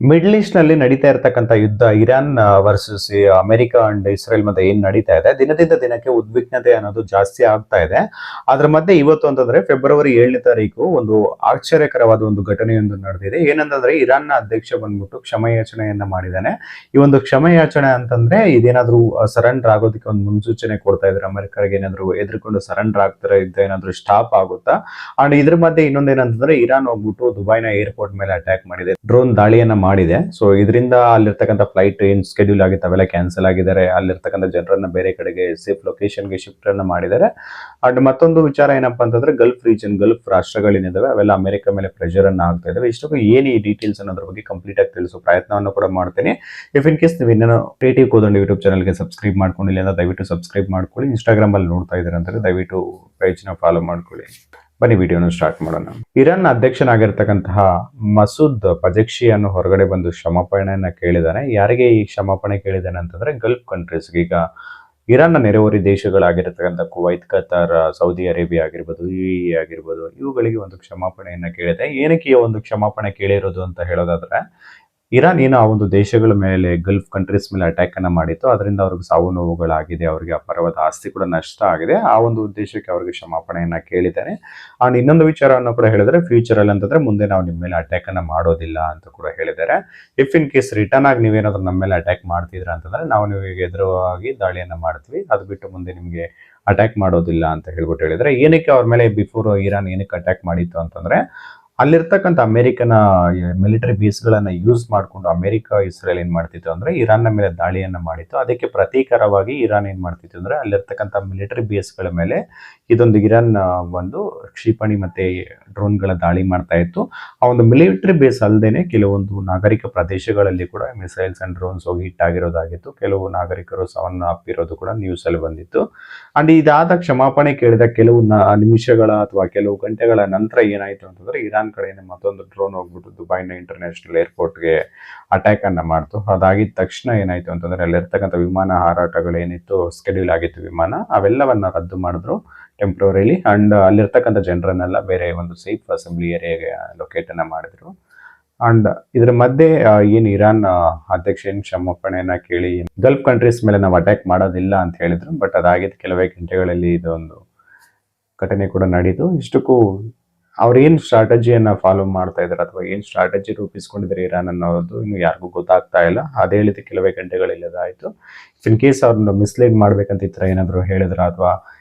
Middle East ನಲ್ಲಿ ನಡೀತಾ ಇರತಕ್ಕಂತ ಯುದ್ಧ Iran versus America and Israel ಮಧ್ಯೆ ಏನ್ ನಡೀತಾ ಇದೆ, ದಿನದಿಂದ ದಿನಕ್ಕೆ ಉದ್ವಿಗ್ನತೆ ಅನ್ನೋದು ಜಾಸ್ತಿ ಆಗ್ತಾ ಇದೆ. ಅದ್ರ ಮಧ್ಯೆ ಇವತ್ತು ಅಂತಂದ್ರೆ ಫೆಬ್ರವರಿ 7ನೇ ತಾರೀಕು ಒಂದು ಆಶ್ಚರ್ಯಕರವಾದ ಒಂದು ಘಟನೆಯೊಂದು ನಡೆದಿದೆ. ಏನಂತಂದ್ರೆ ಇರಾನ್ ನ ಅಧ್ಯಕ್ಷ ಬಂದ್ಬಿಟ್ಟು ಕ್ಷಮೆಯಾಚನೆಯನ್ನ ಮಾಡಿದ್ದಾನೆ. ಈ ಒಂದು ಕ್ಷಮೆಯಾಚನೆ ಅಂತಂದ್ರೆ ಇದೇನಾದ್ರೂ ಸರೆಂಡರ್ ಆಗೋದಕ್ಕೆ ಒಂದು ಮುನ್ಸೂಚನೆ ಕೊಡ್ತಾ ಇದ್ರೆ, ಅಮೆರಿಕರಿಗೆ ಏನಾದ್ರು ಎದುರ್ಕೊಂಡು ಸರೆಂಡರ್ ಆಗ್ತಾರೆ ಇದ್ದ ಏನಾದ್ರು ಸ್ಟಾಪ್ ಆಗುತ್ತಾ. ಅಂಡ್ ಇದ್ರ ಮಧ್ಯೆ ಇನ್ನೊಂದೇನಂತಂದ್ರೆ ಇರಾನ್ ಹೋಗ್ಬಿಟ್ಟು ದುಬೈನ ಏರ್ಪೋರ್ಟ್ ಮೇಲೆ ಅಟ್ಯಾಕ್ ಮಾಡಿದೆ, ಡ್ರೋನ್ ದಾಳಿಯನ್ನ ಮಾಡಿದೆ. ಸೊ ಇದರಿಂದ ಅಲ್ಲಿರ್ತಕ್ಕಂಥ ಫ್ಲೈಟ್ ಏನ್ ಸ್ಕೆಡ್ಯೂಲ್ ಆಗಿತ್ತು ಅವೆಲ್ಲ ಕ್ಯಾನ್ಸಲ್ ಆಗಿದ್ದಾರೆ. ಅಲ್ಲಿರ್ತಕ್ಕಂಥ ಜನರನ್ನ ಬೇರೆ ಕಡೆಗೆ ಸೇಫ್ ಲೊಕೇಶನ್ಗೆ ಶಿಫ್ಟ್ ಅನ್ನ ಮಾಡಿದ್ದಾರೆ. ಅಂಡ್ ಮತ್ತೊಂದು ವಿಚಾರ ಏನಪ್ಪಾ ಅಂತಂದ್ರೆ ಗಲ್ಫ್ ರೀಜನ್, ಗಲ್ಫ್ ರಾಷ್ಟ್ರಗಳೇನಿದಾವೆ ಅವೆಲ್ಲ ಅಮೆರಿಕ ಮೇಲೆ ಪ್ರೆಷರ್ ಅನ್ನ ಆಗ್ತಾ ಇದಾವೆ. ಇಷ್ಟಕ್ಕೂ ಏನು ಈ ಡೀಟೇಲ್ಸ್ ಅನ್ನೋದ್ರ ಬಗ್ಗೆ ಕಂಪ್ಲೀಟ್ ಆಗಿ ತಿಳಿಸೋ ಪ್ರಯತ್ನವನ್ನು ಕೂಡ ಮಾಡ್ತೀನಿ. ಇಫ್ ಇನ್ ಕೇಸ್ ನೀವು ಇನ್ನೇನೋ ಕ್ರಿಯೇಟಿವ್ ಕೋದಂಡ ಯೂಟ್ಯೂಬ್ ಚಾನಲ್ಗೆ ಸಬ್ಸ್ಕ್ರೈಬ್ ಮಾಡ್ಕೊಂಡಿಲ್ಲ ಅಂದ್ರೆ ದಯವಿಟ್ಟು ಸಬ್ಸ್ಕ್ರೈಬ್ ಮಾಡ್ಕೊಳ್ಳಿ. ಇನ್ಸ್ಟಾಗ್ರಾಮ್ ಅಲ್ಲಿ ನೋಡ್ತಾ ಇದ್ದಾರೆ ಅಂದ್ರೆ ದಯವಿಟ್ಟು ಪೇಜ್ ನ ಫಾಲೋ ಮಾಡ್ಕೊಳ್ಳಿ. ಬನ್ನಿ ವಿಡಿಯೋನ ಸ್ಟಾರ್ಟ್ ಮಾಡೋಣ. ಇರಾನ್ ಅಧ್ಯಕ್ಷನಾಗಿರ್ತಕ್ಕಂತಹ ಮಸೂದ್ ಪಜೆಕ್ಷಿಯನ್ನು ಹೊರಗಡೆ ಬಂದು ಕ್ಷಮಾಪಣೆಯನ್ನ ಕೇಳಿದಾನೆ. ಯಾರಿಗೆ ಈ ಕ್ಷಮಾಪಣೆ ಕೇಳಿದಾನೆ ಅಂತಂದ್ರೆ ಗಲ್ಫ್ ಕಂಟ್ರೀಸ್. ಈಗ ಇರಾನ್ನ ನೆರೆಹೊರೆ ದೇಶಗಳಾಗಿರ್ತಕ್ಕಂಥ ಕುವೈತ್, ಕತಾರ್, ಸೌದಿ ಅರೇಬಿಯಾ ಆಗಿರ್ಬೋದು, UAE ಆಗಿರ್ಬೋದು, ಇವುಗಳಿಗೆ ಒಂದು ಕ್ಷಮಾಪಣೆಯನ್ನ ಕೇಳಿದೆ. ಏನಕ್ಕೆ ಈ ಒಂದು ಕ್ಷಮಾಪಣೆ ಕೇಳಿರೋದು ಅಂತ ಹೇಳೋದಾದ್ರೆ, ಇರಾನ್ ಏನು ಆ ಒಂದು ದೇಶಗಳ ಮೇಲೆ, ಗಲ್ಫ್ ಕಂಟ್ರೀಸ್ ಮೇಲೆ ಅಟ್ಯಾಕ್ ಅನ್ನ ಮಾಡಿತ್ತು, ಅದರಿಂದ ಅವ್ರಿಗೆ ಸಾವು ನೋವುಗಳಾಗಿದೆ, ಅವರಿಗೆ ಅಪಾರವಾದ ಆಸ್ತಿ ಕೂಡ ನಷ್ಟ ಆಗಿದೆ. ಆ ಒಂದು ಉದ್ದೇಶಕ್ಕೆ ಅವರಿಗೆ ಕ್ಷಮಾಪಣೆಯನ್ನ ಕೇಳಿದ್ದಾರೆ. ಅಂಡ್ ಇನ್ನೊಂದು ವಿಚಾರವನ್ನು ಕೂಡ ಹೇಳಿದ್ರೆ, ಫ್ಯೂಚರ್ ಅಲ್ಲಿ ಅಂತಂದ್ರೆ ಮುಂದೆ ನಾವು ನಿಮ್ಮ ಮೇಲೆ ಅಟ್ಯಾಕ್ ಅನ್ನ ಮಾಡೋದಿಲ್ಲ ಅಂತ ಕೂಡ ಹೇಳಿದ್ದಾರೆ. ಇಫ್ ಇನ್ ಕೇಸ್ ರಿಟರ್ನ್ ಆಗಿ ನೀವೇನಾದ್ರೂ ನಮ್ಮ ಮೇಲೆ ಅಟ್ಯಾಕ್ ಮಾಡ್ತಿದ್ರ ಅಂತಂದ್ರೆ ನಾವು ನಿಮಗೆ ಎದುರಾಗಿ ದಾಳಿಯನ್ನ ಮಾಡ್ತೀವಿ, ಅದು ಬಿಟ್ಟು ಮುಂದೆ ನಿಮ್ಗೆ ಅಟ್ಯಾಕ್ ಮಾಡೋದಿಲ್ಲ ಅಂತ ಹೇಳ್ಬಿಟ್ಟು ಹೇಳಿದ್ರೆ. ಏನಕ್ಕೆ ಅವ್ರ ಮೇಲೆ ಬಿಫೋರ್ ಇರಾನ್ ಏನಕ್ಕೆ ಅಟ್ಯಾಕ್ ಮಾಡಿತ್ತು ಅಂತಂದ್ರೆ, ಅಲ್ಲಿರ್ತಕ್ಕಂಥ ಅಮೆರಿಕನ ಮಿಲಿಟರಿ ಬೇಸ್ ಗಳನ್ನ ಯೂಸ್ ಮಾಡಿಕೊಂಡು ಅಮೆರಿಕ ಇಸ್ರೇಲ್ ಏನ್ ಮಾಡ್ತಿತ್ತು ಅಂದ್ರೆ ಇರಾನ್ನ ಮೇಲೆ ದಾಳಿಯನ್ನ ಮಾಡಿತ್ತು. ಅದಕ್ಕೆ ಪ್ರತೀಕಾರವಾಗಿ ಇರಾನ್ ಏನ್ ಮಾಡ್ತಿತ್ತು ಅಂದ್ರೆ ಅಲ್ಲಿರ್ತಕ್ಕಂಥ ಮಿಲಿಟರಿ ಬೇಸ್ ಗಳ ಮೇಲೆ ಇದೊಂದು ಇರಾನ್ ಒಂದು ಕ್ಷಿಪಣಿ ಮತ್ತೆ ಡ್ರೋನ್ ಗಳ ದಾಳಿ ಮಾಡ್ತಾ ಇತ್ತು. ಆ ಒಂದು ಮಿಲಿಟರಿ ಬೇಸ್ ಅಲ್ಲದೇನೆ ಕೆಲವೊಂದು ನಾಗರಿಕ ಪ್ರದೇಶಗಳಲ್ಲಿ ಕೂಡ ಮಿಸೈಲ್ಸ್ ಅಂಡ್ ಡ್ರೋನ್ಸ್ ಹೋಗಿ ಹಿಟ್ ಆಗಿರೋದಾಗಿತ್ತು. ಕೆಲವು ನಾಗರಿಕರು ಸಾವನ್ನಪ್ಪಿರೋದು ಕೂಡ ನ್ಯೂಸ್ ಅಲ್ಲಿ ಬಂದಿತ್ತು. ಅಂಡ್ ಇದಾದ ಕ್ಷಮಾಪಣೆ ಕೇಳಿದ ಕೆಲವು ನಿಮಿಷಗಳ ಅಥವಾ ಕೆಲವು ಗಂಟೆಗಳ ನಂತರ ಏನಾಯ್ತು ಅಂತಂದ್ರೆ ಇರಾನ್ ಕಡೆಯಿಂದ ಮತ್ತೊಂದು ಡ್ರೋನ್ ಹೋಗ್ಬಿಟ್ಟು ದುಬೈನ ಇಂಟರ್ನ್ಯಾಷನಲ್ ಏರ್ಪೋರ್ಟ್ಗೆ ಅಟ್ಯಾಕ್ ಅನ್ನ ಮಾಡ್ತು. ಅದಾಗಿದ ತಕ್ಷಣ ಏನಾಯ್ತು ಅಂತಂದ್ರೆ ಅಲ್ಲಿರ್ತಕ್ಕಂಥ ವಿಮಾನ ಹಾರಾಟಗಳು ಏನಿತ್ತು, ಸ್ಕೆಡ್ಯೂಲ್ ಆಗಿತ್ತು ವಿಮಾನ, ಅವೆಲ್ಲವನ್ನ ರದ್ದು ಮಾಡಿದ್ರು ಟೆಂಪ್ರವರಿಲಿ. ಅಂಡ್ ಅಲ್ಲಿರ್ತಕ್ಕಂಥ ಜನರನ್ನೆಲ್ಲ ಬೇರೆ ಒಂದು ಸೇಫ್ ಅಸೆಂಬ್ಲಿ ಏರಿಯಾಗೆ ಲೊಕೇಟ್ ಅನ್ನ ಮಾಡಿದ್ರು. ಅಂಡ್ ಇದ್ರ ಮಧ್ಯೆ ಏನ್ ಇರಾನ್ ಅಧ್ಯಕ್ಷ ಏನ್ ಕ್ಷಮಾಪಣೆಯನ್ನ ಕೇಳಿ ಗಲ್ಫ್ ಕಂಟ್ರೀಸ್ ಮೇಲೆ ನಾವು ಅಟ್ಯಾಕ್ ಮಾಡೋದಿಲ್ಲ ಅಂತ ಹೇಳಿದ್ರು. ಬಟ್ ಅದಾಗಿದ್ದ ಕೆಲವೇ ಗಂಟೆಗಳಲ್ಲಿ ಇದೊಂದು ಘಟನೆ ಕೂಡ ನಡೀತು. ಇಷ್ಟಕ್ಕೂ ಅವ್ರು ಏನ್ ಸ್ಟ್ರಾಟಜಿಯನ್ನ ಫಾಲೋ ಮಾಡ್ತಾ ಇದಾರೆ ಅಥವಾ ಏನ್ ಸ್ಟ್ರಾಟಜಿ ರೂಪಿಸ್ಕೊಂಡಿದ್ದಾರೆ ಇರಾನ್ ಅನ್ನೋದು ಇನ್ನು ಯಾರಿಗೂ ಗೊತ್ತಾಗ್ತಾ ಇಲ್ಲ. ಅದೇ ಹೇಳಿದ ಕೆಲವೇ ಗಂಟೆಗಳಲ್ಲಿ ಅದಾಯ್ತು. ಇನ್ ಕೇಸ್ ಅವ್ರನ್ನ ಮಿಸ್ಲೀಡ್ ಮಾಡ್ಬೇಕಂತ ಈ ತರ ಏನಾದ್ರು ಹೇಳಿದ್ರ ಅಥವಾ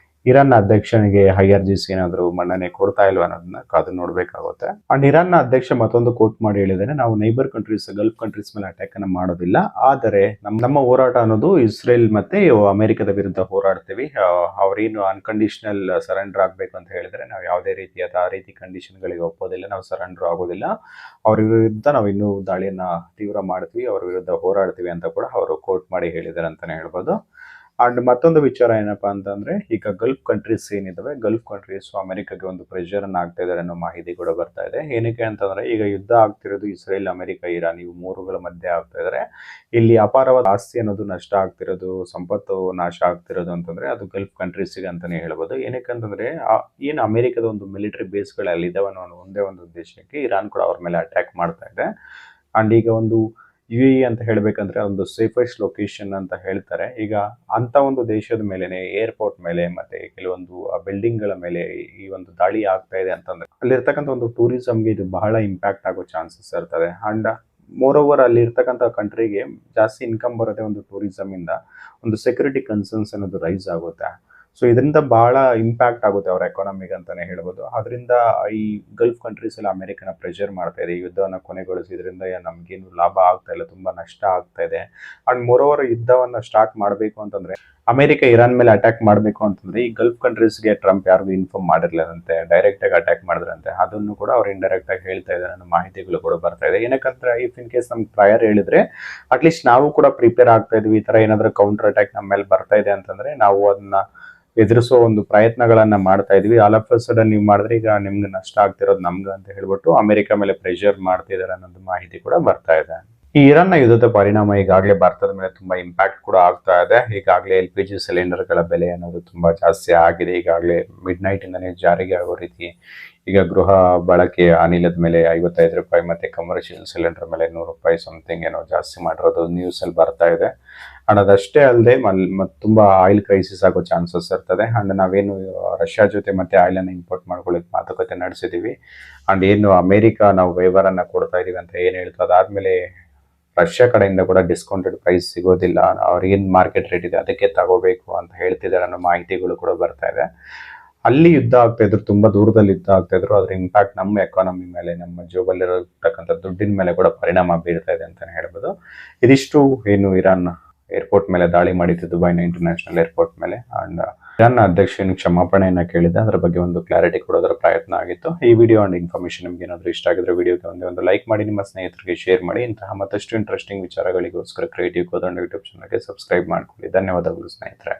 ಇರಾನ್ ಅಧ್ಯಕ್ಷನಿಗೆ ಹೈಯರ್ ಏನಾದ್ರು ಮನ್ನಣೆ ಕೊಡ್ತಾ ಇಲ್ವಾ ಅನ್ನೋದನ್ನ ಕಾದು ನೋಡ್ಬೇಕಾಗುತ್ತೆ. ಅಂಡ್ ಇರಾನ್ ಅಧ್ಯಕ್ಷ ಮತ್ತೊಂದು ಕೋಟ್ ಮಾಡಿ ಹೇಳಿದಾನೆ, ನಾವು ನೈಬರ್ ಕಂಟ್ರೀಸ್, ಗಲ್ಫ್ ಕಂಟ್ರೀಸ್ ಮೇಲೆ ಅಟ್ಯಾಕ್ ಅನ್ನ ಮಾಡೋದಿಲ್ಲ, ಆದರೆ ನಮ್ಮ ಹೋರಾಟ ಅನ್ನೋದು ಇಸ್ರೇಲ್ ಮತ್ತೆ ಅಮೆರಿಕದ ವಿರುದ್ಧ ಹೋರಾಡ್ತೀವಿ. ಅವ್ರೇನು ಅನ್ಕಂಡೀಷನಲ್ ಸರೆಂಡರ್ ಆಗ್ಬೇಕು ಅಂತ ಹೇಳಿದ್ರೆ ನಾವು ಯಾವುದೇ ರೀತಿಯಾದ ಆ ರೀತಿ ಕಂಡೀಷನ್ ಗಳಿಗೆ ಒಪ್ಪೋದಿಲ್ಲ, ನಾವು ಸರೆಂಡರ್ ಆಗೋದಿಲ್ಲ, ಅವ್ರ ವಿರುದ್ಧ ನಾವು ಇನ್ನೂ ದಾಳಿಯನ್ನ ತೀವ್ರ ಮಾಡ್ತೀವಿ, ಅವ್ರ ವಿರುದ್ಧ ಹೋರಾಡ್ತೀವಿ ಅಂತ ಕೂಡ ಅವರು ಕೋಟ್ ಮಾಡಿ ಹೇಳಿದ್ದಾರೆ ಅಂತಾನೆ ಹೇಳ್ಬೋದು. ಅಂಡ್ ಮತ್ತೊಂದು ವಿಚಾರ ಏನಪ್ಪಾ ಅಂತಂದ್ರೆ, ಈಗ ಗಲ್ಫ್ ಕಂಟ್ರೀಸ್ ಏನಿದಾವೆ, ಗಲ್ಫ್ ಕಂಟ್ರೀಸ್ ಅಮೆರಿಕಾಗೆ ಒಂದು ಪ್ರೆಷರ್ ಅನ್ನ ಆಗ್ತಾ ಇದಾರೆ ಅನ್ನೋ ಮಾಹಿತಿ ಕೂಡ ಬರ್ತಾ ಇದೆ. ಏನಕ್ಕೆ ಅಂತಂದ್ರೆ ಈಗ ಯುದ್ಧ ಆಗ್ತಿರೋದು ಇಸ್ರೇಲ್, ಅಮೆರಿಕ, ಇರಾನ್ ಇವು ಮೂರುಗಳ ಮಧ್ಯೆ ಆಗ್ತಾ ಇದಾರೆ. ಇಲ್ಲಿ ಅಪಾರವಾದ ಆಸ್ತಿ ಅನ್ನೋದು ನಷ್ಟ ಆಗ್ತಿರೋದು, ಸಂಪತ್ತು ನಾಶ ಆಗ್ತಿರೋದು ಅಂತಂದ್ರೆ ಅದು ಗಲ್ಫ್ ಕಂಟ್ರೀಸ್ಗೆ ಅಂತಾನೆ ಹೇಳ್ಬೋದು. ಏನಕ್ಕೆ ಅಂತಂದ್ರೆ ಏನು ಅಮೆರಿಕದ ಒಂದು ಮಿಲಿಟರಿ ಬೇಸ್ಗಳಲ್ಲಿ ಇದಾವೆ ಅನ್ನೋ ಒಂದೇ ಒಂದು ಉದ್ದೇಶಕ್ಕೆ ಇರಾನ್ ಕೂಡ ಅವ್ರ ಮೇಲೆ ಅಟ್ಯಾಕ್ ಮಾಡ್ತಾ ಇದೆ. ಅಂಡ್ ಈಗ ಒಂದು UAE ಅಂತ ಹೇಳ್ಬೇಕಂದ್ರೆ ಒಂದು ಸೇಫೆಸ್ಟ್ ಲೊಕೇಶನ್ ಅಂತ ಹೇಳ್ತಾರೆ. ಈಗ ಅಂತ ಒಂದು ದೇಶದ ಮೇಲೆನೆ ಏರ್ಪೋರ್ಟ್ ಮೇಲೆ ಮತ್ತೆ ಕೆಲವೊಂದು ಬಿಲ್ಡಿಂಗ್ ಗಳ ಮೇಲೆ ಈ ಒಂದು ದಾಳಿ ಆಗ್ತಾ ಇದೆ ಅಂತಂದ್ರೆ ಅಲ್ಲಿರ್ತಕ್ಕಂಥ ಒಂದು ಟೂರಿಸಂಗೆ ಇದು ಬಹಳ ಇಂಪ್ಯಾಕ್ಟ್ ಆಗೋ ಚಾನ್ಸಸ್ ಇರ್ತದೆ. ಅಂಡ್ ಮೋರ್ ಓವರ್ ಅಲ್ಲಿ ಇರ್ತಕ್ಕಂಥ ಕಂಟ್ರಿಗೆ ಜಾಸ್ತಿ ಇನ್ಕಮ್ ಬರೋದೇ ಒಂದು ಟೂರಿಸಂ ಇಂದ. ಒಂದು ಸೆಕ್ಯೂರಿಟಿ ಕನ್ಸರ್ನ್ಸ್ ಅನ್ನೋದು ರೈಸ್ ಆಗುತ್ತೆ. ಸೊ ಇದರಿಂದ ಬಹಳ ಇಂಪ್ಯಾಕ್ಟ್ ಆಗುತ್ತೆ ಅವ್ರ ಎಕಾನಮಿಗೆ ಅಂತಾನೆ ಹೇಳ್ಬೋದು. ಅದರಿಂದ ಈ ಗಲ್ಫ್ ಕಂಟ್ರೀಸ್ ಎಲ್ಲ ಅಮೆರಿಕನ ಪ್ರೆಷರ್ ಮಾಡ್ತಾ ಇದೆ, ಯುದ್ಧವನ್ನ ಕೊನೆಗೊಳಿಸಿದ್ರಿಂದ ನಮ್ಗೇನು ಲಾಭ ಆಗ್ತಾ ಇಲ್ಲ, ತುಂಬಾ ನಷ್ಟ ಆಗ್ತಾ ಇದೆ. ಅಂಡ್ ಮೋರ್ ಓವರ್ ಯುದ್ಧವನ್ನ ಸ್ಟಾರ್ಟ್ ಮಾಡಬೇಕು ಅಂತಂದ್ರೆ ಅಮೆರಿಕ ಇರಾನ್ ಮೇಲೆ ಅಟ್ಯಾಕ್ ಮಾಡಬೇಕು ಅಂತಂದ್ರೆ ಈ ಗಲ್ಫ್ ಕಂಟ್ರೀಸ್ಗೆ ಟ್ರಂಪ್ ಯಾರಿಗೂ ಇನ್ಫಾರ್ಮ್ ಮಾಡಿರ್ಲಿಲ್ಲಂತೆ, ಡೈರೆಕ್ಟ್ ಆಗಿ ಅಟ್ಯಾಕ್ ಮಾಡಿದ್ರಂತೆ. ಅದನ್ನು ಕೂಡ ಅವ್ರು ಇಂಡೈರೆಕ್ಟ್ ಆಗಿ ಹೇಳ್ತಾ ಇದ್ದಾರೆ ಅನ್ನೋ ಮಾಹಿತಿಗಳು ಕೂಡ ಬರ್ತಾ ಇದೆ. ಏನಕ್ಕಂದ್ರೆ ಇಫ್ ಇನ್ ಕೇಸ್ ನಮ್ಗೆ ಪ್ರಯರ್ ಹೇಳಿದ್ರೆ ಅಟ್ಲೀಸ್ಟ್ ನಾವು ಕೂಡ ಪ್ರಿಪೇರ್ ಆಗ್ತಾ ಇದ್ವಿ, ಈ ತರ ಏನಾದ್ರು ಕೌಂಟರ್ ಅಟ್ಯಾಕ್ ನಮ್ಮ ಮೇಲೆ ಬರ್ತಾ ಇದೆ ಅಂತಂದ್ರೆ ನಾವು ಅದನ್ನ ಎದುರಿಸೋ ಒಂದು ಪ್ರಯತ್ನಗಳನ್ನ ಮಾಡ್ತಾ ಇದ್ವಿ. ಆಲ್ ಆಫ್ ಸಡನ್ ನೀವು ಮಾಡಿದ್ರೆ ಈಗ ನಿಮ್ಗೆ ನಷ್ಟ ಆಗ್ತಿರೋದು ನಮ್ಗೆ ಅಂತ ಹೇಳ್ಬಿಟ್ಟು ಅಮೆರಿಕ ಮೇಲೆ ಪ್ರೆಷರ್ ಮಾಡ್ತಿದ್ದಾರೆ ಅನ್ನೋದು ಮಾಹಿತಿ ಕೂಡ ಬರ್ತಾ ಇದೆ. ಈ ಇರಾನ್ನ ಯುದ್ಧದ ಪರಿಣಾಮ ಈಗಾಗಲೇ ಭಾರತದ ಮೇಲೆ ತುಂಬಾ ಇಂಪ್ಯಾಕ್ಟ್ ಕೂಡ ಆಗ್ತಾ ಇದೆ. ಈಗಾಗಲೇ LPG ಸಿಲಿಂಡರ್ಗಳ ಬೆಲೆ ಅನ್ನೋದು ತುಂಬಾ ಜಾಸ್ತಿ ಆಗಿದೆ. ಈಗಾಗಲೇ ಮಿಡ್ ನೈಟ್ ಇಂದಾನೆ ಜಾರಿಗೆ ಆಗೋ ರೀತಿ ಈಗ ಗೃಹ ಬಳಕೆ ಅನಿಲದ ಮೇಲೆ ₹55 ಮತ್ತೆ ಕಮರ್ಷಿಯಲ್ ಸಿಲಿಂಡರ್ ಮೇಲೆ ₹100 ಸಮಥಿಂಗ್ ಏನೋ ಜಾಸ್ತಿ ಮಾಡಿರೋದು ನ್ಯೂಸ್ ಅಲ್ಲಿ ಬರ್ತಾ ಇದೆ. ಅಂಡ್ ಅದಷ್ಟೇ ಅಲ್ಲದೆ ತುಂಬಾ ಆಯಿಲ್ ಕ್ರೈಸಿಸ್ ಆಗೋ ಚಾನ್ಸಸ್ ಇರ್ತದೆ. ಅಂಡ್ ನಾವೇನು ರಷ್ಯಾ ಜೊತೆ ಮತ್ತೆ ಆಯಿಲ್ ಅನ್ನ ಇಂಪೋರ್ಟ್ ಮಾಡ್ಕೊಳ್ಳಿಕ್ ಮಾತುಕತೆ ನಡೆಸಿದೀವಿ. ಅಂಡ್ ಏನು ಅಮೆರಿಕ ನಾವು ವೈವರ್ ಅನ್ನ ಕೊಡ್ತಾ ಇದೀವಿ ಅಂತ ಏನ್ ಹೇಳ್ತು, ಅದಾದ್ಮೇಲೆ ರಷ್ಯಾ ಕಡೆಯಿಂದ ಕೂಡ ಡಿಸ್ಕೌಂಟೆಡ್ ಪ್ರೈಸ್ ಸಿಗೋದಿಲ್ಲ, ಅವ್ರಿಗೆ ಏನ್ ಮಾರ್ಕೆಟ್ ರೇಟ್ ಇದೆ ಅದಕ್ಕೆ ತಗೋಬೇಕು ಅಂತ ಹೇಳ್ತಿದ್ದಾರೆ ಅನ್ನೋ ಮಾಹಿತಿಗಳು ಕೂಡ ಬರ್ತಾ ಇದೆ. ಅಲ್ಲಿ ಯುದ್ಧ ಆಗ್ತಾ ಇದ್ರು, ತುಂಬಾ ದೂರದಲ್ಲಿ ಯುದ್ಧ ಆಗ್ತಾ ಇದ್ರು, ಅದ್ರ ಇಂಪ್ಯಾಕ್ಟ್ ನಮ್ಮ ಎಕಾನಮಿ ಮೇಲೆ, ನಮ್ಮ ಜೋಬಲ್ಲಿರತಕ್ಕಂಥ ದುಡ್ಡಿನ ಮೇಲೆ ಕೂಡ ಪರಿಣಾಮ ಬೀರ್ತಾ ಇದೆ ಅಂತಾನೆ ಹೇಳ್ಬೋದು. ಇದಿಷ್ಟು ಏನು ಇರಾನ್ ಏರ್ಪೋರ್ಟ್ ಮೇಲೆ ದಾಳಿ ಮಾಡಿದ್ದು, ದುಬೈನ ಇಂಟರ್ನ್ಯಾಷನಲ್ ಏರ್ಪೋರ್ಟ್ ಮೇಲೆ. ಅಂಡ್ ಇರಾನ್ನ ಅಧ್ಯಕ್ಷನ ಕ್ಷಮಾಪಣೆಯನ್ನ ಕೇಳಿದೆ, ಅದರ ಬಗ್ಗೆ ಒಂದು ಕ್ಲಾರಿಟಿ ಕೊಡೋದರ ಪ್ರಯತ್ನ ಆಗಿತ್ತು. ಈ ವಿಡಿಯೋ ಅಂಡ್ ಇನ್ಫಾರ್ಮೇಶನ್ ನಿಮ್ಗೆ ಏನಾದರೂ ಇಷ್ಟ ಆಗಿದ್ರೆ ವಿಡಿಯೋಗೆ ಒಂದು ಲೈಕ್ ಮಾಡಿ, ನಿಮ್ಮ ಸ್ನೇಹಿತರಿಗೆ ಶೇರ್ ಮಾಡಿ. ಇಂತಹ ಮತ್ತಷ್ಟು ಇಂಟ್ರೆಸ್ಟಿಂಗ್ ವಿಚಾರಗಳಿಗೋಸ್ಕರ ಕ್ರಿಯೇಟಿವ್ ಕೋದಂಡ ಯೂಟ್ಯೂಬ್ ಚಾನಲ್ಗೆ ಸಬ್ಸ್ಕ್ರೈಬ್ ಮಾಡ್ಕೊಳ್ಳಿ. ಧನ್ಯವಾದಗಳು ಸ್ನೇಹಿತರೆ.